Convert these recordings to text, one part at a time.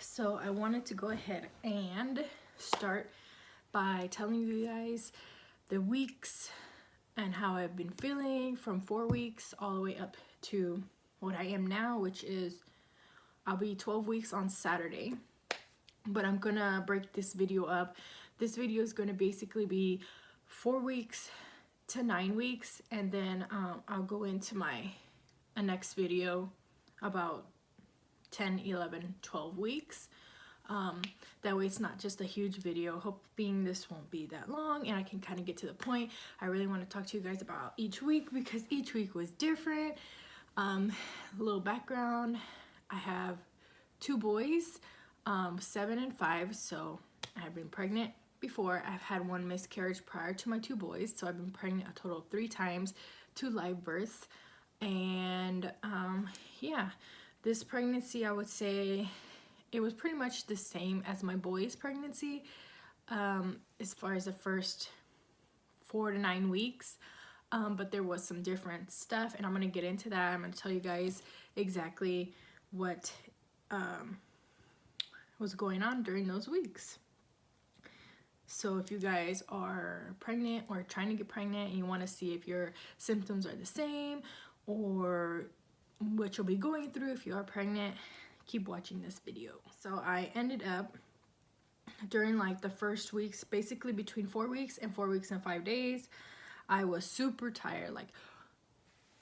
So I wanted to go ahead and start by telling you guys the weeks and how I've been feeling from 4 weeks all the way up to what I am now, which is I'll be 12 weeks on Saturday. But I'm gonna break this video up. This video is gonna basically be 4 weeks to 9 weeks, and then I'll go into my next video about 10, 11, 12 weeks. That way it's not just a huge video. Hoping this won't be that long and I can kind of get to the point. I really want to talk to you guys about each week because each week was different. A little background, I have 2 boys, 7 and 5, so I've been pregnant before. I've had 1 miscarriage prior to my 2 boys, so I've been pregnant a total of 3 times, 2 live births. And yeah, this pregnancy, I would say it was pretty much the same as my boys' pregnancy, as far as the first 4 to 9 weeks, but there was some different stuff, and I'm gonna get into that. I'm gonna tell you guys exactly what was going on during those weeks. So if you guys are pregnant or trying to get pregnant and you want to see if your symptoms are the same or what you'll be going through if you are pregnant, keep watching this video. So I ended up during like the first weeks, basically between 4 weeks and 4 weeks and 5 days, I was super tired. Like,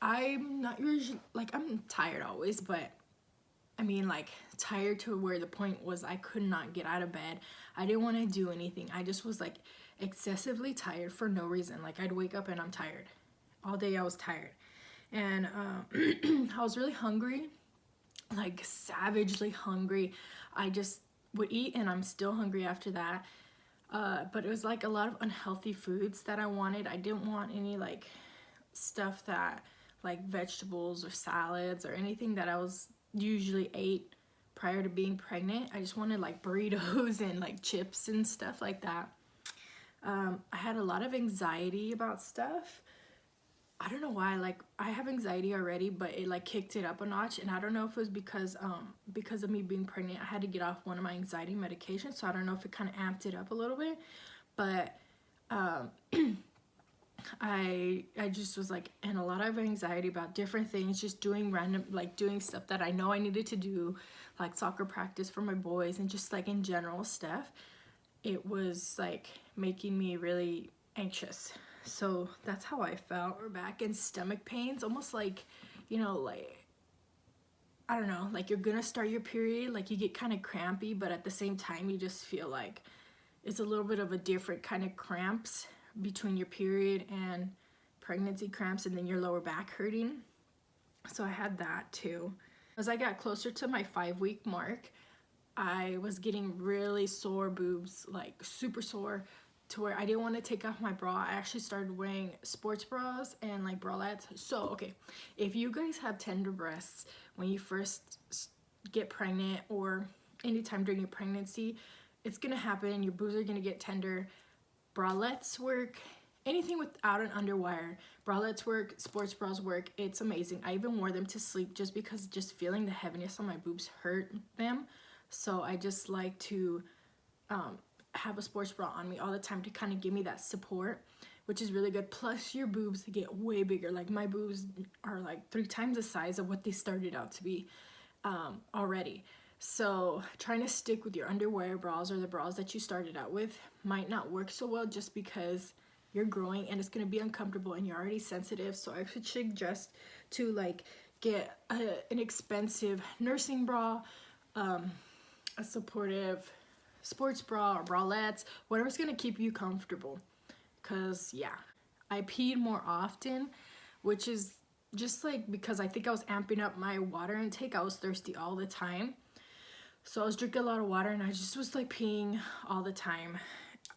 I'm not usually, like, I'm tired always, but I mean, like, tired to where the point was I could not get out of bed. I didn't want to do anything. I just was like excessively tired for no reason. Like, I'd wake up and I'm tired. All day I was tired. And I was really hungry, like savagely hungry. I just would eat and I'm still hungry after that. But it was like a lot of unhealthy foods that I wanted. I didn't want any like stuff that like vegetables or salads or anything that I was usually ate prior to being pregnant. I just wanted like burritos and like chips and stuff like that. I had a lot of anxiety about stuff. I don't know why, like I have anxiety already, but it like kicked it up a notch, and I don't know if it was because of me being pregnant. I had to get off one of my anxiety medications, so I don't know if it kind of amped it up a little bit, but I just was like in a lot of anxiety about different things, just doing random, like doing stuff that I know I needed to do, like soccer practice for my boys and just like in general stuff. It was like making me really anxious. So that's how I felt. Or back and stomach pains, almost like, you know, like, I don't know, like you're gonna start your period, like you get kind of crampy, but at the same time you just feel like it's a little bit of a different kind of cramps between your period and pregnancy cramps, and then your lower back hurting. So I had that too. As I got closer to my 5-week mark, I was getting really sore boobs, like super sore, to where I didn't want to take off my bra. I actually started wearing sports bras and like bralettes. So okay, if you guys have tender breasts when you first get pregnant or anytime during your pregnancy, it's gonna happen. Your boobs are gonna get tender. Bralettes work. Anything without an underwire, bralettes work, sports bras work. It's amazing. I even wore them to sleep just because just feeling the heaviness on my boobs hurt them. So I just like to have a sports bra on me all the time to kind of give me that support, which is really good. Plus your boobs get way bigger. Like my boobs are like 3 times the size of what they started out to be already. So trying to stick with your underwire bras or the bras that you started out with might not work so well just because you're growing and it's going to be uncomfortable and you're already sensitive. So I should suggest to like get an expensive nursing bra, a supportive sports bra or bralettes, whatever's going to keep you comfortable. Because yeah, I peed more often, which is just like because I think I was amping up my water intake. I was thirsty all the time. So I was drinking a lot of water and I just was like peeing all the time.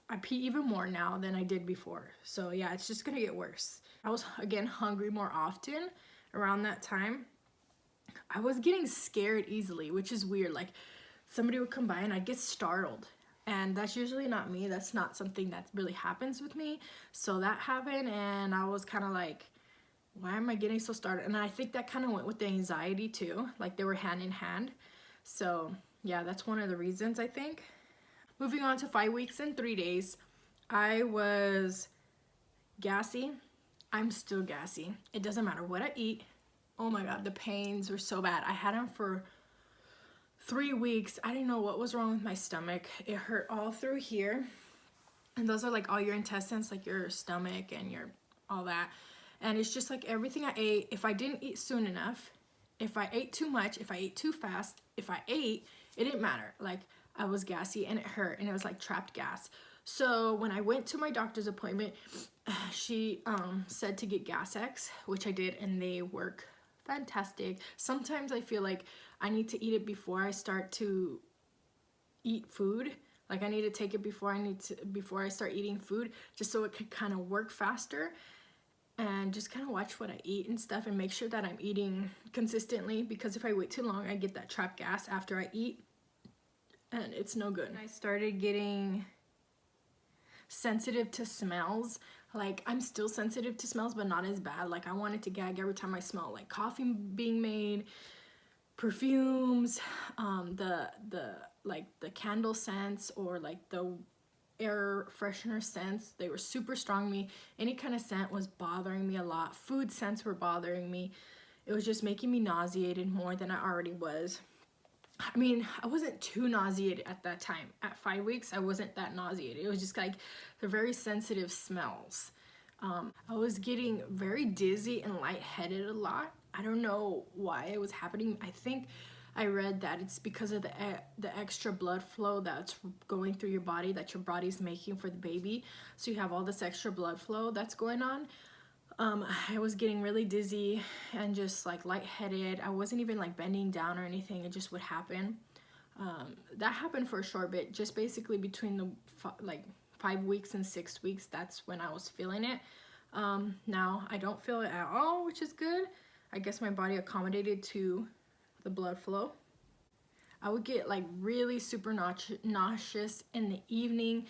I pee even more now than I did before. So yeah, it's just gonna get worse. I was again hungry more often around that time. I was getting scared easily, which is weird. Like somebody would come by and I'd get startled. And that's usually not me. That's not something that really happens with me. So that happened and I was kind of like, why am I getting so startled? And I think that kind of went with the anxiety too. Like they were hand in hand. So yeah, that's one of the reasons, I think. Moving on to 5 weeks and 3 days, I was gassy. I'm still gassy. It doesn't matter what I eat. Oh my God, the pains were so bad. I had them for 3 weeks. I didn't know what was wrong with my stomach. It hurt all through here. And those are like all your intestines, like your stomach and your all that. And it's just like everything I ate, if I didn't eat soon enough, if I ate too much, if I ate too fast, if I ate, it didn't matter. Like I was gassy and it hurt and it was like trapped gas. So when I went to my doctor's appointment, she said to get Gas X, which I did, and they work fantastic. Sometimes I feel like I need to eat it before I start to eat food. Like I need to take it before I start eating food, just so it could kind of work faster, and just kind of watch what I eat and stuff and make sure that I'm eating consistently, because if I wait too long, I get that trapped gas after I eat and it's no good. I started getting sensitive to smells. Like I'm still sensitive to smells, but not as bad. Like I wanted to gag every time I smell like coffee being made, perfumes, the candle scents, or like the air freshener scents. They were super strong me. Any kind of scent was bothering me a lot. Food scents were bothering me. It was just making me nauseated more than I already was. I mean, I wasn't too nauseated at that time. At 5 weeks, I wasn't that nauseated. It was just like the very sensitive smells. I was getting very dizzy and lightheaded a lot. I don't know why it was happening. I think I read that it's because of the extra blood flow that's going through your body, that your body's making for the baby. So you have all this extra blood flow that's going on. I was getting really dizzy and just like lightheaded. I wasn't even like bending down or anything. It just would happen. That happened for a short bit, just basically between the 5 weeks and 6 weeks. That's when I was feeling it. Now I don't feel it at all, which is good. I guess my body accommodated to the blood flow. I would get like really super nauseous in the evening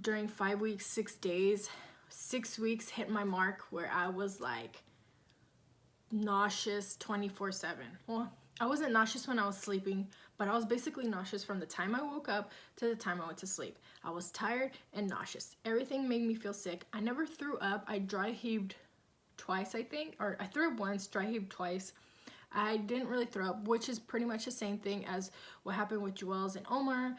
during 5 weeks, 6 days. 6 weeks hit my mark where I was like nauseous 24/7. Well, I wasn't nauseous when I was sleeping, but I was basically nauseous from the time I woke up to the time I went to sleep. I was tired and nauseous. Everything made me feel sick. I never threw up. I dry heaved twice, I think, or I threw up once, dry heaved twice. I didn't really throw up, which is pretty much the same thing as what happened with Joel's and Omar.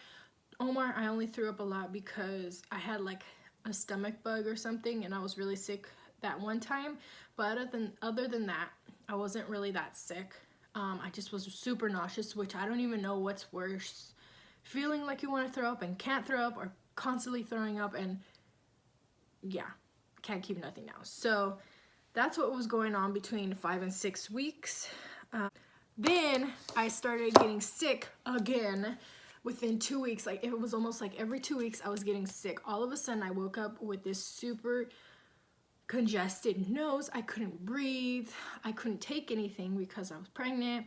Omar, I only threw up a lot because I had like a stomach bug or something and I was really sick that one time. But other than that, I wasn't really that sick. I just was super nauseous, which I don't even know what's worse. Feeling like you want to throw up and can't throw up, or constantly throwing up and yeah, can't keep nothing down. So that's what was going on between 5 and 6 weeks. Then I started getting sick again within 2 weeks. Like it was almost like every 2 weeks I was getting sick. All of a sudden I woke up with this super congested nose. I couldn't breathe. I couldn't take anything because I was pregnant.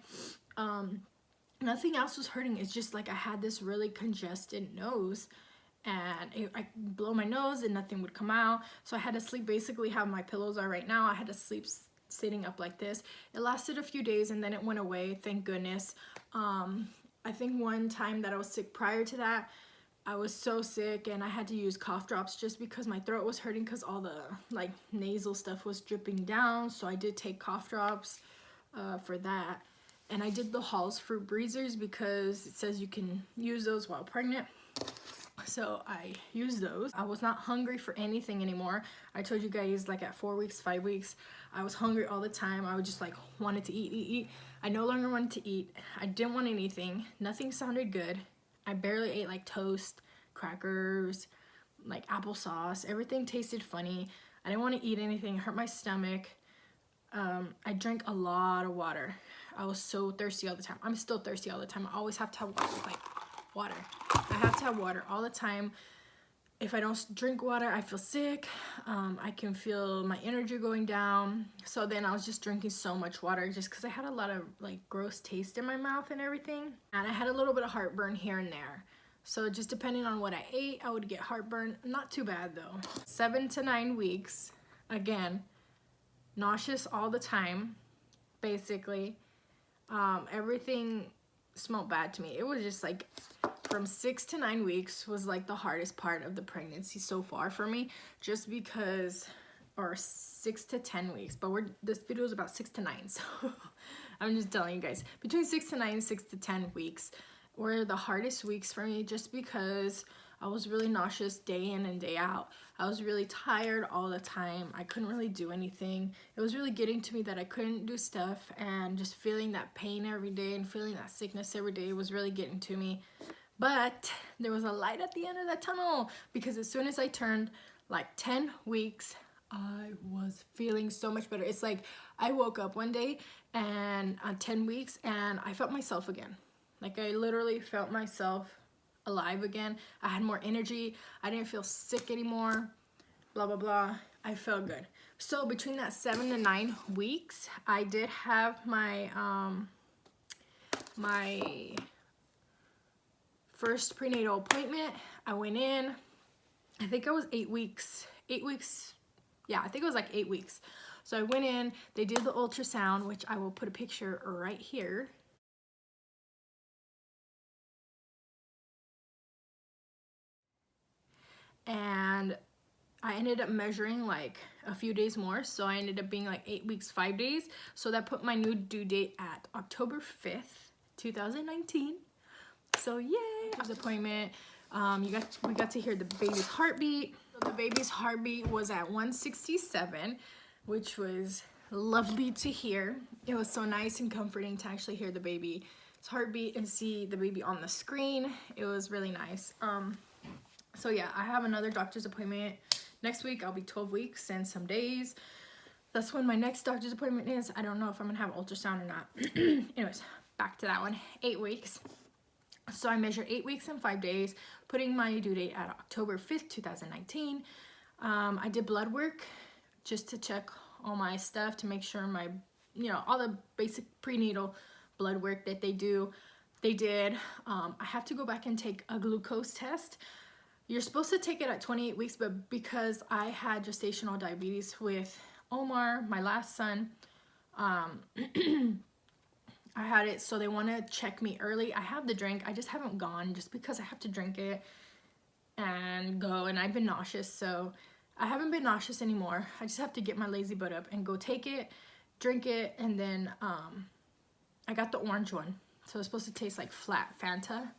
Nothing else was hurting. It's just like I had this really congested nose, and I blow my nose and nothing would come out. So I had to sleep basically how my pillows are right now. I had to sleep sitting up like this. It lasted a few days and then it went away, thank goodness. I think one time that I was sick prior to that, I was so sick and I had to use cough drops just because my throat was hurting because all the like nasal stuff was dripping down. So I did take cough drops for that. And I did the Hall's Fruit Breezers because it says you can use those while pregnant. So I used those. I was not hungry for anything anymore. I told you guys, like at 4 weeks, 5 weeks, I was hungry all the time. I would just like wanted to eat. I no longer wanted to eat. I didn't want anything. Nothing sounded good. I barely ate like toast, crackers, like applesauce. Everything tasted funny. I didn't want to eat anything. It hurt my stomach. I drank a lot of water. I was so thirsty all the time. I'm still thirsty all the time. I always have to have like water. I have to have water all the time. If I don't drink water, I feel sick. I can feel my energy going down. So then I was just drinking so much water just because I had a lot of like gross taste in my mouth and everything. And I had a little bit of heartburn here and there. So just depending on what I ate, I would get heartburn. Not too bad though. 7 to 9 weeks. Again, nauseous all the time, basically. Everything smelled bad to me. It was just like from 6 to 9 weeks was like the hardest part of the pregnancy so far for me, just because, or 6 to 10 weeks, but this video is about 6 to 9, so I'm just telling you guys, between 6 to 9, 6 to 10 weeks were the hardest weeks for me, just because I was really nauseous day in and day out. I was really tired all the time. I couldn't really do anything. It was really getting to me that I couldn't do stuff, and just feeling that pain every day and feeling that sickness every day was really getting to me. But there was a light at the end of that tunnel, because as soon as I turned like 10 weeks, I was feeling so much better. It's like I woke up one day and 10 weeks and I felt myself again. Like I literally felt myself alive again. I had more energy. I didn't feel sick anymore. Blah, blah, blah. I felt good. So between that 7 to 9 weeks, I did have my, my first prenatal appointment. I went in, I think I was 8 weeks. Yeah, I think it was like 8 weeks. So I went in, they did the ultrasound, which I will put a picture right here. And I ended up measuring like a few days more, so I ended up being like 8 weeks 5 days. So that put my new due date at October 5th 2019. So yay! This appointment, we got to hear the baby's heartbeat. So the baby's heartbeat was at 167, which was lovely to hear. It was so nice and comforting to actually hear the baby's heartbeat and see the baby on the screen. It was really nice. So yeah, I have another doctor's appointment next week. I'll be 12 weeks and some days. That's when my next doctor's appointment is. I don't know if I'm gonna have ultrasound or not. Anyways, back to that one. 8 weeks. So I measured 8 weeks and 5 days, putting my due date at October 5th 2019. I did blood work just to check all my stuff, to make sure my, all the basic prenatal blood work that they do, they did. I have to go back and take a glucose test. You're supposed to take it at 28 weeks, but because I had gestational diabetes with Omar, my last son, I had it, so they want to check me early. I have the drink, I just haven't gone just because I have to drink it and go, and I've been nauseous, so I haven't been nauseous anymore. I just have to get my lazy butt up and go take it, drink it, and then I got the orange one, so it's supposed to taste like flat Fanta.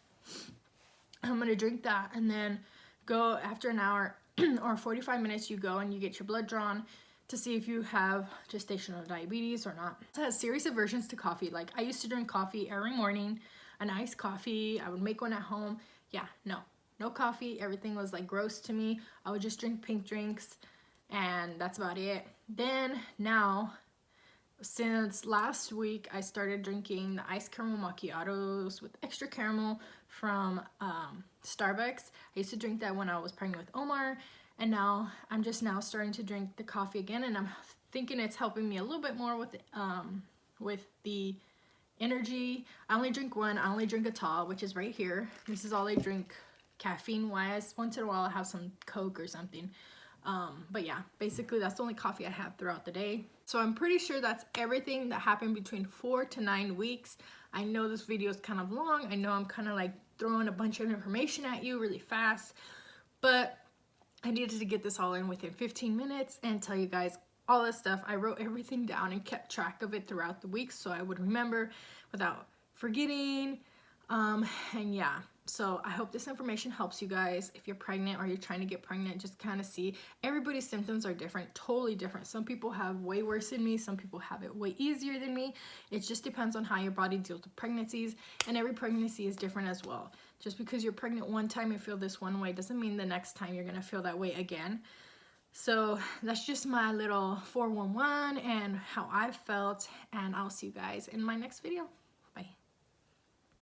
I'm gonna drink that and then go after an hour or 45 minutes. You go and you get your blood drawn to see if you have gestational diabetes or not. It has serious aversions to coffee. Like I used to drink coffee every morning, an iced coffee. I would make one at home. Yeah, no coffee. Everything was like gross to me. I would just drink pink drinks and that's about it. Then now, since last week, I started drinking the iced caramel macchiatos with extra caramel from Starbucks. I used to drink that when I was pregnant with Omar, and now I'm just now starting to drink the coffee again, and I'm thinking it's helping me a little bit more with the energy. I only drink one. I only drink a tall, which is right here. This is all I drink caffeine wise. Once in a while I have some Coke or something. But yeah, basically that's the only coffee I have throughout the day. So I'm pretty sure that's everything that happened between 4 to 9 weeks. I know this video is kind of long. I know I'm kind of like throwing a bunch of information at you really fast, but I needed to get this all in within 15 minutes and tell you guys all this stuff. I wrote everything down and kept track of it throughout the week so I would remember without forgetting. And yeah, so I hope this information helps you guys. If you're pregnant or you're trying to get pregnant, just kind of see everybody's symptoms are different, totally different. Some people have way worse than me. Some people have it way easier than me. It just depends on how your body deals with pregnancies, and every pregnancy is different as well. Just because you're pregnant one time and feel this one way doesn't mean the next time you're gonna feel that way again. So that's just my little 411 and how I felt, and I'll see you guys in my next video.